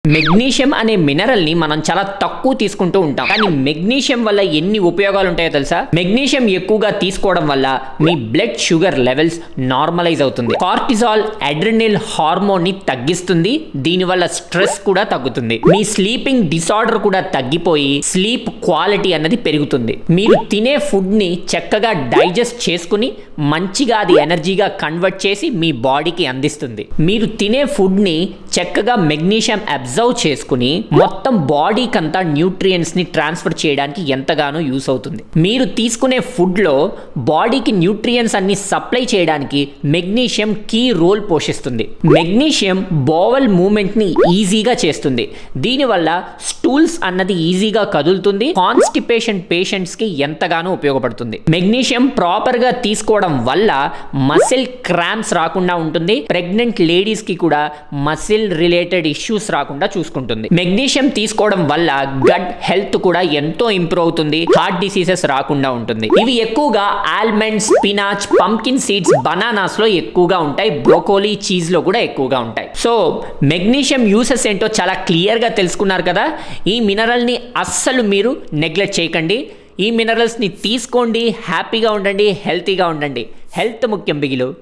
Magnesium అనే mineral ని మనం చాలా తక్కువ తీసుకుంటూ ఉంటాం. కానీ మెగ్నీషియం వల్ల ఎన్ని ఉపయోగాలు ఉంటాయో తెలుసా? మెగ్నీషియం ఎక్కువగా తీసుకోవడం వల్ల మీ బ్లడ్ షుగర్ లెవెల్స్ నార్మలైజ్ అవుతుంది. కార్టిజాల్ అడ్రినల్ హార్మోన్ ని తగ్గిస్తుంది. దీనివల్ల స్ట్రెస్ కూడా తగ్గుతుంది. మీ స్లీపింగ్ డిసార్డర్ కూడా తగ్గిపోయి స్లీప్ క్వాలిటీ అన్నది పెరుగుతుంది. మీరు తినే ఫుడ్ ని చక్కగా డైజెస్ట్ చేసుకుని మంచిగా అది ఎనర్జీగా కన్వర్ట్ చేసి మీ బాడీకి అందిస్తుంది. మీరు తినే ఫుడ్ ని చక్కగా మెగ్నీషియం అబ్జర్వ్ చేసుకుని మొత్తం బాడీకి అంతా న్యూట్రియంట్స్ ని ట్రాన్స్ఫర్ చేయడానికి ఎంతగానో యూస్ అవుతుంది. మీరు తీసుకునే ఫుడ్ లో బాడీకి న్యూట్రియంట్స్ అన్ని సప్లై చేయడానికి మెగ్నీషియం కీ రోల్ పోషిస్తుంది. మెగ్నీషియం బోవెల్ మూవ్మెంట్ ని ఈజీగా చేస్తుంది. దీనివల్ల స్టూల్స్ అన్నది ఈజీగా కదులుతుంది. కాన్స్టిపేషన్ పేషెంట్స్ కి ఎంతగానో ఉపయోగపడుతుంది. మెగ్నీషియం ప్రాపర్ గా తీసుకోవడం వల్ల మసిల్ క్రాంప్స్ రాకుండా ఉంటుంది. ప్రెగ్నెంట్ లేడీస్ కి కూడా మసిల్ రిలేటెడ్ ఇష్యూస్ రాకుండా చూసుకుంటుంది. మెగ్నీషియం తీసుకోవడం వల్ల గట్ హెల్త్ కూడా ఎంతో ఇంప్రూవ్ అవుతుంది. హార్ట్ డిసీజెస్ రాకుండా ఉంటుంది. ఇవి ఎక్కువగా almonds, spinach, pumpkin seeds, bananas లో ఎక్కువగా ఉంటాయి. బ్రోకోలీ, చీజ్ లో కూడా ఎక్కువగా ఉంటాయి. సో మెగ్నీషియం యూసెస్ ఏంటో చాలా క్లియర్ గా తెలుసుకున్నారు కదా. ఈ మినరల్ ని అస్సలు మీరు నెగ్లెక్ట్ చేయకండి. ఈ మినరల్స్ ని తీసుకోండి, హ్యాపీగా ఉండండి, హెల్తీగా ఉండండి. హెల్త్ ముఖ్యం బిగిలు.